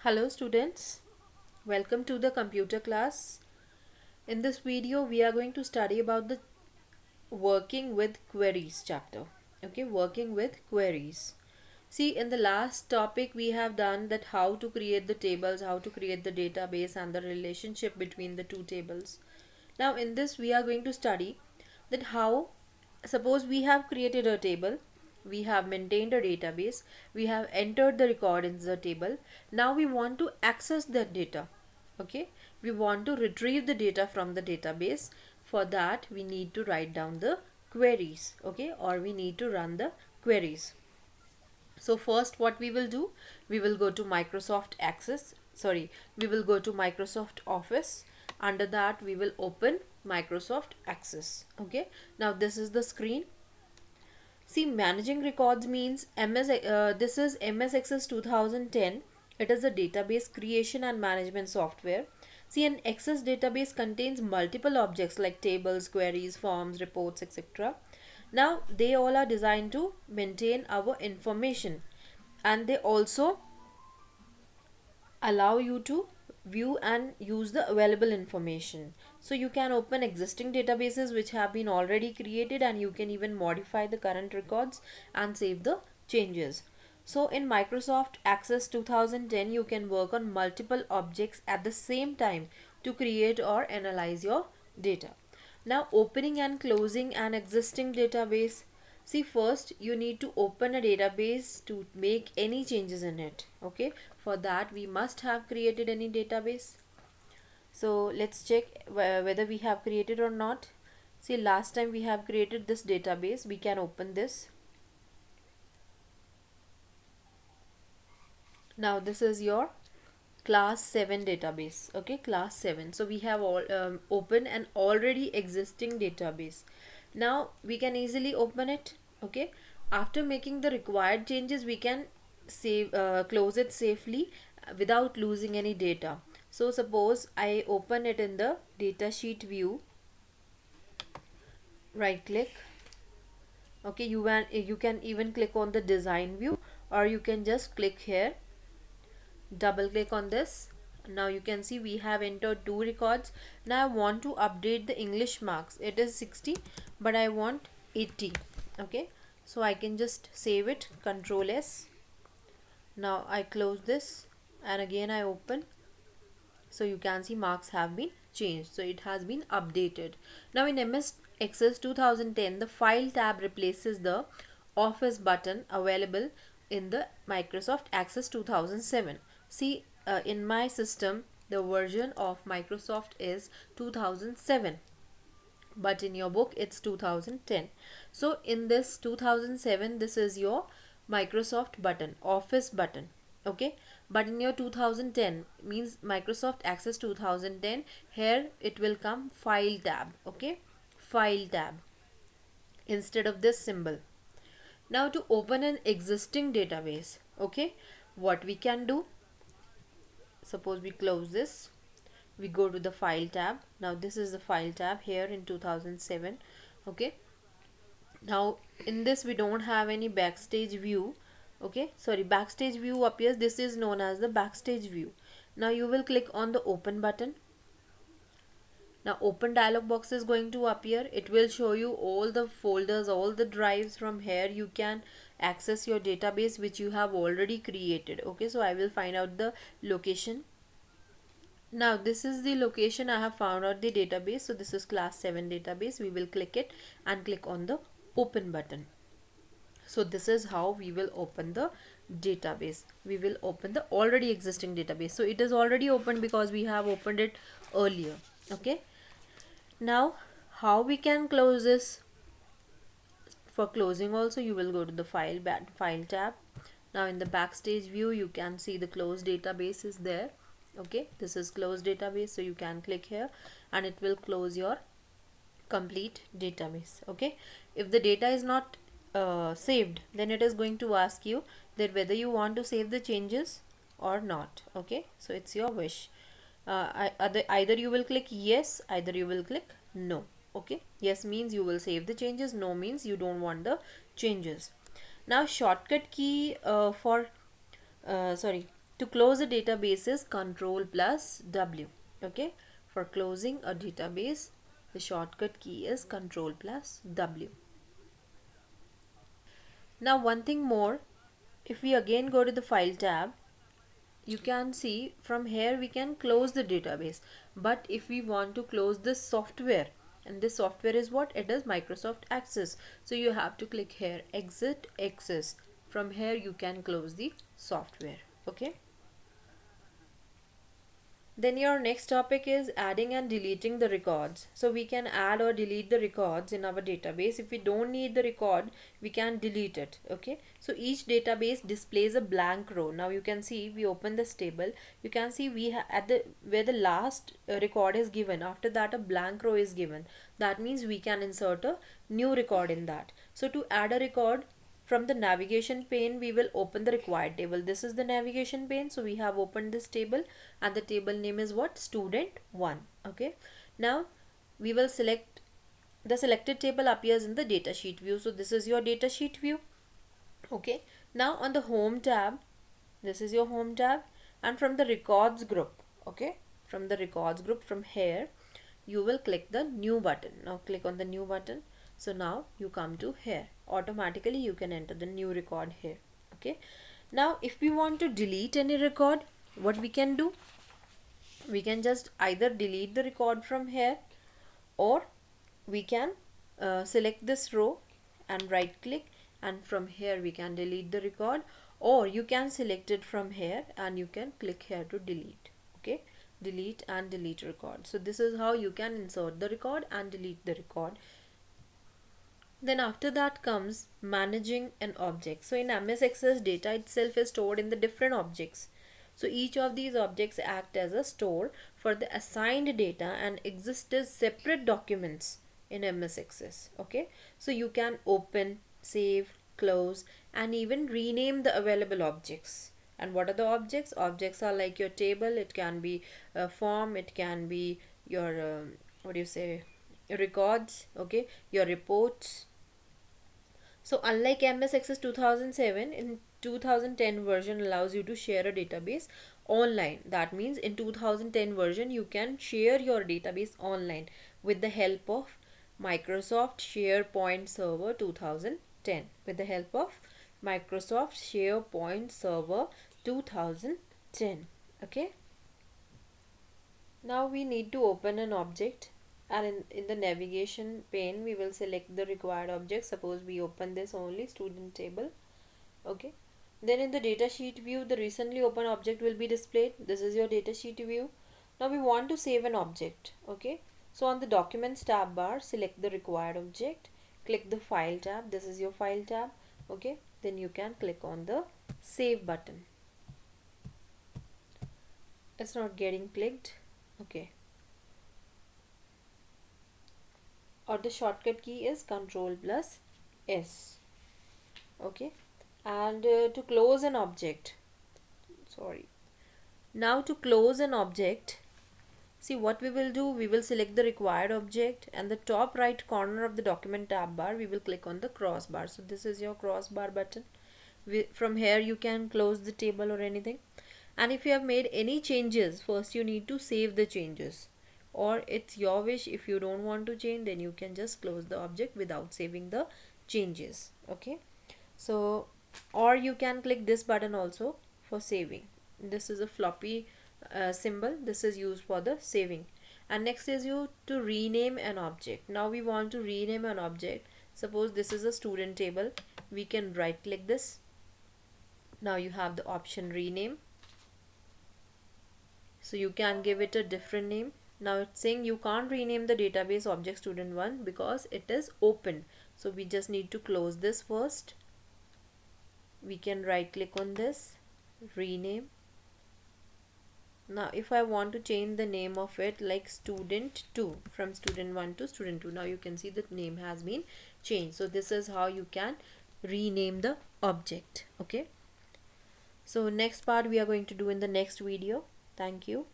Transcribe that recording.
Hello students, welcome to the computer class. In this video we are going to study about the working with queries chapter. Okay, working with queries. See, in the last topic we have done that how to create the tables, how to create the database and the relationship between the two tables. Now in this we are going to study that how, suppose we have created a table, we have maintained a database, we have entered the record in the table. Now we want to access that data. Okay, we want to retrieve the data from the database. For that we need to write down the queries, okay, or we need to run the queries. So first what we will do, we will go to we will go to Microsoft Office. Under that we will open Microsoft Access. Okay, now this is the screen. See, managing records means this is MS Access 2010. It is a database creation and management software. See, an Access database contains multiple objects like tables, queries, forms, reports, etc. Now, they all are designed to maintain our information, and they also allow you to view and use the available information. So you can open existing databases which have been already created, and you can even modify the current records and save the changes. So in Microsoft Access 2010 you can work on multiple objects at the same time to create or analyze your data. Now, opening and closing an existing database. See, first you need to open a database to make any changes in it. Okay, for that we must have created any database. So let's check whether we have created or not. See, last time we have created this database. We can open this. Now this is your class 7 database. Okay, class 7. So we have all opened an already existing database. Now we can easily open it. Okay, after making the required changes we can close it safely without losing any data. So suppose I open it in the datasheet view. Right click. Okay, you can even click on the design view, or you can just click here, double click on this. Now you can see we have entered two records. Now I want to update the English marks. It is 60 but I want 80. Okay, so I can just save it, Control S. Now I close this and again I open. So you can see marks have been changed, so it has been updated. Now in MS Access 2010 the File tab replaces the Office button available in the Microsoft Access 2007. See, in my system the version of Microsoft is 2007, but in your book it's 2010. So in this 2007 this is your Microsoft button, Office button. Okay, but in your 2010 means Microsoft Access 2010, here it will come File tab. Okay, File tab instead of this symbol. Now to open an existing database, okay, what we can do, suppose we close this, we go to the File tab. Now this is the File tab here in 2007. Okay, now in this we don't have any backstage view. Okay, sorry, backstage view appears. This is known as the backstage view. Now you will click on the open button. Now open dialog box is going to appear. It will show you all the folders, all the drives. From here you can access your database which you have already created. Okay, so I will find out the location. Now this is the location I have found out the database. So this is class 7 database. We will click it and click on the open button. So this is how we will open the database. We will open the already existing database. So it is already opened because we have opened it earlier. Okay, now how we can close this? For closing also you will go to the file tab. Now in the backstage view you can see the closed database is there. Okay, this is closed database, so you can click here and it will close your complete database. Okay, if the data is not saved, then it is going to ask you that whether you want to save the changes or not. Okay, so it's your wish. Either you will click yes, either you will click no. Okay, yes means you will save the changes, no means you don't want the changes. Now shortcut key To close a database is Control plus W. Okay, for closing a database, the shortcut key is Control plus W. Now one thing more, if we again go to the File tab, you can see from here we can close the database. But if we want to close this software, and this software is what? It is Microsoft Access. So you have to click here, Exit Access. From here you can close the software. Okay. Then your next topic is adding and deleting the records. So we can add or delete the records in our database. If we don't need the record, we can delete it. Okay. So each database displays a blank row. Now you can see, we open this table. You can see we at the where the last record is given. After that, a blank row is given. That means we can insert a new record in that. So to add a record, from the navigation pane, we will open the required table. This is the navigation pane. So we have opened this table, and the table name is what? Student 1. Okay. Now we will select, the selected table appears in the datasheet view. So this is your datasheet view. Okay. Now on the home tab, this is your home tab, and from the records group, okay, from the records group, from here you will click the new button. Now click on the new button. So now you come to here, automatically you can enter the new record here. Okay. Now if we want to delete any record, what we can do, we can just either delete the record from here, or we can select this row and right click, and from here we can delete the record, or you can select it from here and you can click here to delete. Okay, delete and delete record. So this is how you can insert the record and delete the record. Then after that comes managing an object. So in MS Access, data itself is stored in the different objects. So each of these objects act as a store for the assigned data and exist as separate documents in MS Access. Okay, so you can open, save, close, and even rename the available objects. And what are the objects? Objects are like your table. It can be a form. It can be your what do you say, records. Okay, your reports. So unlike MS Access 2007, in 2010 version allows you to share a database online. That means in 2010 version you can share your database online with the help of Microsoft SharePoint Server 2010. With the help of Microsoft SharePoint Server 2010. Okay. Now we need to open an object, and in the navigation pane we will select the required object. Suppose we open this only, student table. Okay, then in the datasheet view, the recently opened object will be displayed. This is your datasheet view. Now we want to save an object. Okay, so on the documents tab bar, select the required object, click the file tab. This is your file tab. Okay, then you can click on the save button. It's not getting clicked. Okay, or the shortcut key is Control plus S. Okay, and to close an object, now to close an object, see what we will do, we will select the required object, and the top right corner of the document tab bar we will click on the crossbar. So this is your crossbar button. From here you can close the table or anything. And if you have made any changes, first you need to save the changes, or it's your wish. If you don't want to change, then you can just close the object without saving the changes. Okay, so or you can click this button also for saving. This is a floppy symbol. This is used for the saving. And next is you to rename an object. Now we want to rename an object. Suppose this is a student table. We can right click this. Now you have the option rename, so you can give it a different name. Now it's saying you can't rename the database object student1 because it is open. So we just need to close this first. We can right click on this, rename. Now if I want to change the name of it like student2, from student1 to student2, now you can see the name has been changed. So this is how you can rename the object. Okay, so next part we are going to do in the next video. Thank you.